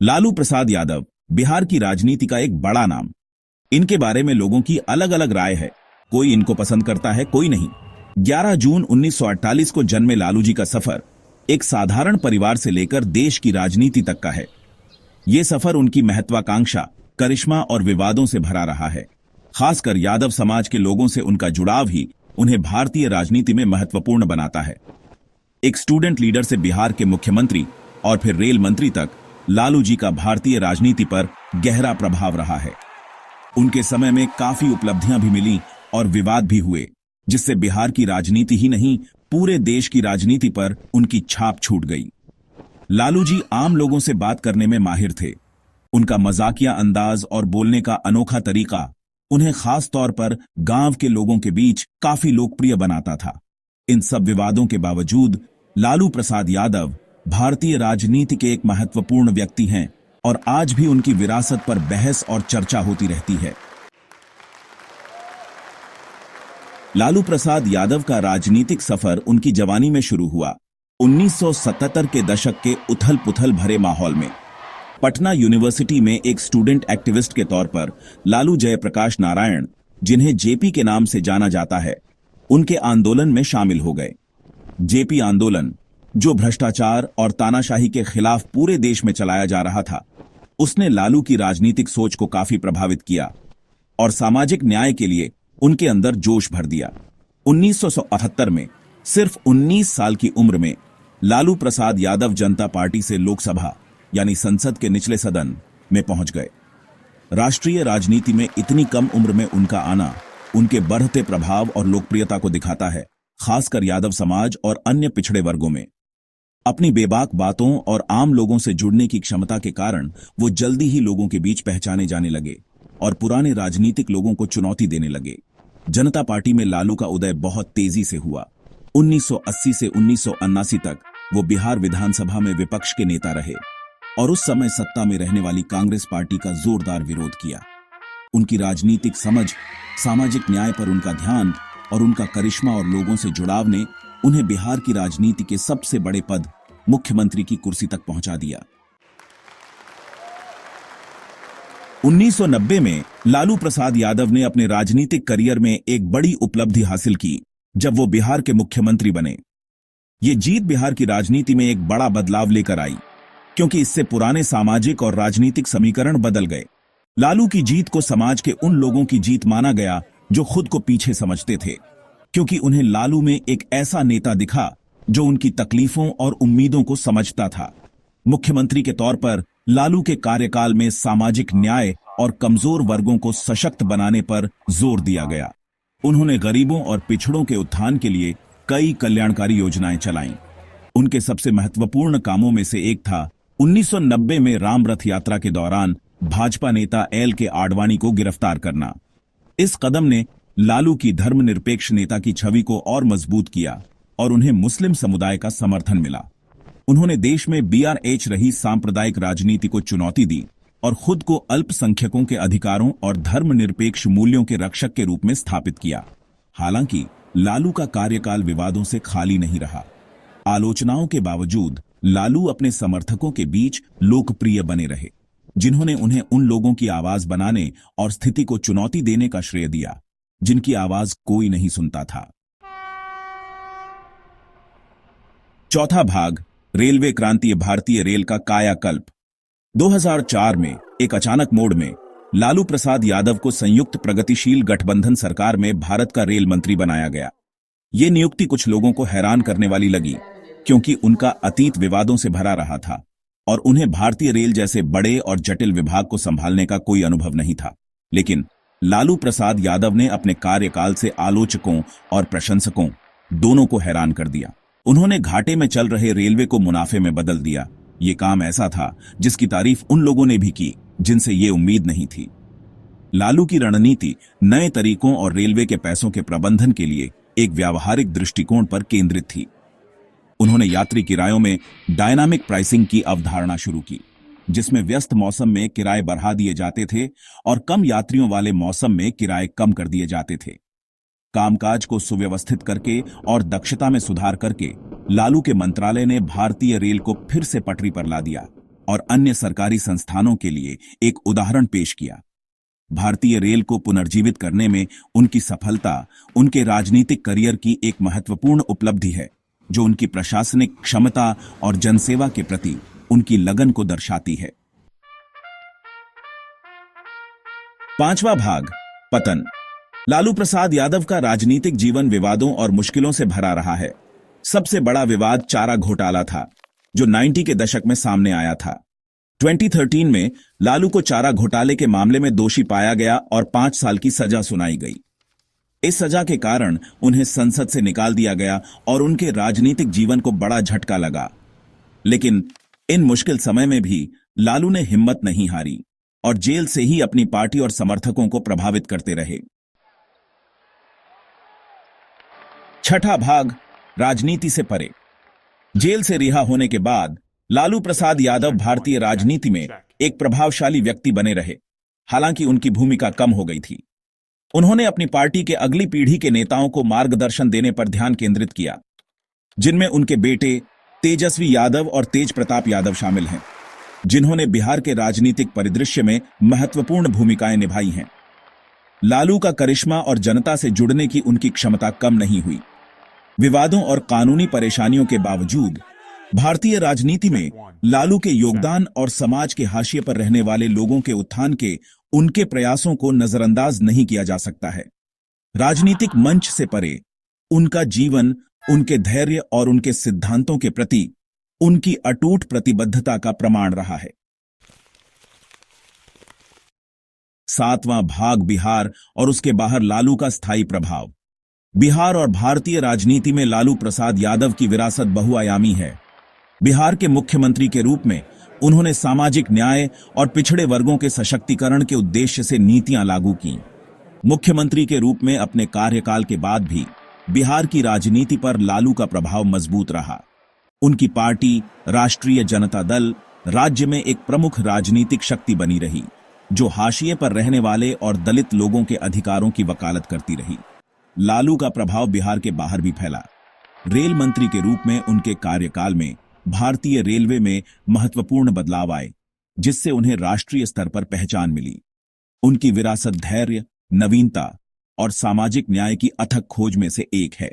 लालू प्रसाद यादव बिहार की राजनीति का एक बड़ा नाम। इनके बारे में लोगों की अलग अलग राय है। कोई इनको पसंद करता है, कोई नहीं। 11 जून 1948 को जन्मे लालू जी का सफर एक साधारण परिवार से लेकर देश की राजनीति तक का है। ये सफर उनकी महत्वाकांक्षा, करिश्मा और विवादों से भरा रहा है। खासकर यादव समाज के लोगों से उनका जुड़ाव ही उन्हें भारतीय राजनीति में महत्वपूर्ण बनाता है। एक स्टूडेंट लीडर से बिहार के मुख्यमंत्री और फिर रेल मंत्री तक लालू जी का भारतीय राजनीति पर गहरा प्रभाव रहा है। उनके समय में काफी उपलब्धियां भी मिली और विवाद भी हुए, जिससे बिहार की राजनीति ही नहीं, पूरे देश की राजनीति पर उनकी छाप छूट गई। लालू जी आम लोगों से बात करने में माहिर थे। उनका मजाकिया अंदाज और बोलने का अनोखा तरीका उन्हें खास तौर पर गांव के लोगों के बीच काफी लोकप्रिय बनाता था। इन सब विवादों के बावजूद लालू प्रसाद यादव भारतीय राजनीति के एक महत्वपूर्ण व्यक्ति हैं और आज भी उनकी विरासत पर बहस और चर्चा होती रहती है। लालू प्रसाद यादव का राजनीतिक सफर उनकी जवानी में शुरू हुआ। 1977 के दशक के उथल पुथल भरे माहौल में पटना यूनिवर्सिटी में एक स्टूडेंट एक्टिविस्ट के तौर पर लालू जयप्रकाश नारायण, जिन्हें जेपी के नाम से जाना जाता है, उनके आंदोलन में शामिल हो गए। जेपी आंदोलन, जो भ्रष्टाचार और तानाशाही के खिलाफ पूरे देश में चलाया जा रहा था, उसने लालू की राजनीतिक सोच को काफी प्रभावित किया और सामाजिक न्याय के लिए उनके अंदर जोश भर दिया। 1978 में सिर्फ 19 साल की उम्र में लालू प्रसाद यादव जनता पार्टी से लोकसभा यानी संसद के निचले सदन में पहुंच गए। राष्ट्रीय राजनीति में इतनी कम उम्र में उनका आना उनके बढ़ते प्रभाव और लोकप्रियता को दिखाता है, खासकर यादव समाज और अन्य पिछड़े वर्गों में। अपनी बेबाक बातों और आम लोगों से जुड़ने की क्षमता के कारण वो जल्दी ही लोगों के बीच पहचाने जाने लगे और पुराने राजनीतिक लोगों को चुनौती देने लगे। जनता पार्टी में लालू का उदय बहुत तेजी से हुआ। 1980 से 1979 तक वो बिहार विधानसभा में विपक्ष के नेता रहे और उस समय सत्ता में रहने वाली कांग्रेस पार्टी का जोरदार विरोध किया। उनकी राजनीतिक समझ, सामाजिक न्याय पर उनका ध्यान और उनका करिश्मा और लोगों से जुड़ाव ने उन्हें बिहार की राजनीति के सबसे बड़े पद, मुख्यमंत्री की कुर्सी तक पहुंचा दिया। 1990 में लालू प्रसाद यादव ने अपने राजनीतिक करियर में एक बड़ी उपलब्धि हासिल की जब वो बिहार के मुख्यमंत्री बने। ये जीत बिहार की राजनीति में एक बड़ा बदलाव लेकर आई, क्योंकि इससे पुराने सामाजिक और राजनीतिक समीकरण बदल गए। लालू की जीत को समाज के उन लोगों की जीत माना गया जो खुद को पीछे समझते थे, क्योंकि उन्हें लालू में एक ऐसा नेता दिखा जो उनकी तकलीफों और उम्मीदों को समझता था। मुख्यमंत्री के तौर पर लालू के कार्यकाल में सामाजिक न्याय और कमजोर वर्गों को सशक्त बनाने पर जोर दिया गया। उन्होंने गरीबों और पिछड़ों के उत्थान के लिए कई कल्याणकारी योजनाएं चलाईं। उनके सबसे महत्वपूर्ण कामों में से एक था 1990 में राम रथ यात्रा के दौरान भाजपा नेता एल के आडवाणी को गिरफ्तार करना। इस कदम ने लालू की धर्मनिरपेक्ष नेता की छवि को और मजबूत किया और उन्हें मुस्लिम समुदाय का समर्थन मिला। उन्होंने देश में बीआरएच रही सांप्रदायिक राजनीति को चुनौती दी और खुद को अल्पसंख्यकों के अधिकारों और धर्मनिरपेक्ष मूल्यों के रक्षक के रूप में स्थापित किया। हालांकि लालू का कार्यकाल विवादों से खाली नहीं रहा। आलोचनाओं के बावजूद लालू अपने समर्थकों के बीच लोकप्रिय बने रहे, जिन्होंने उन्हें उन लोगों की आवाज बनाने और स्थिति को चुनौती देने का श्रेय दिया जिनकी आवाज कोई नहीं सुनता था। चौथा भाग, रेलवे क्रांति, भारतीय रेल का कायाकल्प। 2004 में एक अचानक मोड़ में लालू प्रसाद यादव को संयुक्त प्रगतिशील गठबंधन सरकार में भारत का रेल मंत्री बनाया गया। ये नियुक्ति कुछ लोगों को हैरान करने वाली लगी, क्योंकि उनका अतीत विवादों से भरा रहा था और उन्हें भारतीय रेल जैसे बड़े और जटिल विभाग को संभालने का कोई अनुभव नहीं था। लेकिन लालू प्रसाद यादव ने अपने कार्यकाल से आलोचकों और प्रशंसकों दोनों को हैरान कर दिया। उन्होंने घाटे में चल रहे रेलवे को मुनाफे में बदल दिया। ये काम ऐसा था जिसकी तारीफ उन लोगों ने भी की जिनसे ये उम्मीद नहीं थी। लालू की रणनीति नए तरीकों और रेलवे के पैसों के प्रबंधन के लिए एक व्यावहारिक दृष्टिकोण पर केंद्रित थी। उन्होंने यात्री किरायों में डायनामिक प्राइसिंग की अवधारणा शुरू की, जिसमें व्यस्त मौसम में किराए बढ़ा दिए जाते थे और कम यात्रियों वाले मौसम में किराए कम कर दिए जाते थे। कामकाज को सुव्यवस्थित करके और दक्षता में सुधार करके लालू के मंत्रालय ने भारतीय रेल को फिर से पटरी पर ला दिया और अन्य सरकारी संस्थानों के लिए एक उदाहरण पेश किया। भारतीय रेल को पुनर्जीवित करने में उनकी सफलता उनके राजनीतिक करियर की एक महत्वपूर्ण उपलब्धि है, जो उनकी प्रशासनिक क्षमता और जनसेवा के प्रति उनकी लगन को दर्शाती है। पांचवा भाग, पतन। लालू प्रसाद यादव का राजनीतिक जीवन विवादों और मुश्किलों से भरा रहा है। सबसे बड़ा विवाद चारा घोटाला था, जो 90 के दशक में सामने आया था। 2013 में लालू को चारा घोटाले के मामले में दोषी पाया गया और 5 साल की सजा सुनाई गई। इस सजा के कारण उन्हें संसद से निकाल दिया गया और उनके राजनीतिक जीवन को बड़ा झटका लगा। लेकिन इन मुश्किल समय में भी लालू ने हिम्मत नहीं हारी और जेल से ही अपनी पार्टी और समर्थकों को प्रभावित करते रहे। छठा भाग, राजनीति से परे। जेल से रिहा होने के बाद लालू प्रसाद यादव भारतीय राजनीति में एक प्रभावशाली व्यक्ति बने रहे, हालांकि उनकी भूमिका कम हो गई थी। उन्होंने अपनी पार्टी के अगली पीढ़ी के नेताओं को मार्गदर्शन देने पर ध्यान केंद्रित किया, जिनमें उनके बेटे तेजस्वी यादव और तेज प्रताप यादव शामिल हैं, जिन्होंने बिहार के राजनीतिक परिदृश्य में महत्वपूर्ण भूमिकाएं निभाई हैं। लालू का करिश्मा और जनता से जुड़ने की उनकी क्षमता कम नहीं हुई। विवादों और कानूनी परेशानियों के बावजूद भारतीय राजनीति में लालू के योगदान और समाज के हाशिए पर रहने वाले लोगों के उत्थान के उनके प्रयासों को नजरअंदाज नहीं किया जा सकता है। राजनीतिक मंच से परे उनका जीवन उनके धैर्य और उनके सिद्धांतों के प्रति उनकी अटूट प्रतिबद्धता का प्रमाण रहा है। सातवां भाग, बिहार और उसके बाहर लालू का स्थायी प्रभाव। बिहार और भारतीय राजनीति में लालू प्रसाद यादव की विरासत बहुआयामी है। बिहार के मुख्यमंत्री के रूप में उन्होंने सामाजिक न्याय और पिछड़े वर्गों के सशक्तिकरण के उद्देश्य से नीतियां लागू की। मुख्यमंत्री के रूप में अपने कार्यकाल के बाद भी बिहार की राजनीति पर लालू का प्रभाव मजबूत रहा। उनकी पार्टी राष्ट्रीय जनता दल राज्य में एक प्रमुख राजनीतिक शक्ति बनी रही, जो हाशिए पर रहने वाले और दलित लोगों के अधिकारों की वकालत करती रही। लालू का प्रभाव बिहार के बाहर भी फैला। रेल मंत्री के रूप में उनके कार्यकाल में भारतीय रेलवे में महत्वपूर्ण बदलाव आए, जिससे उन्हें राष्ट्रीय स्तर पर पहचान मिली। उनकी विरासत धैर्य, नवीनता और सामाजिक न्याय की अथक खोज में से एक है।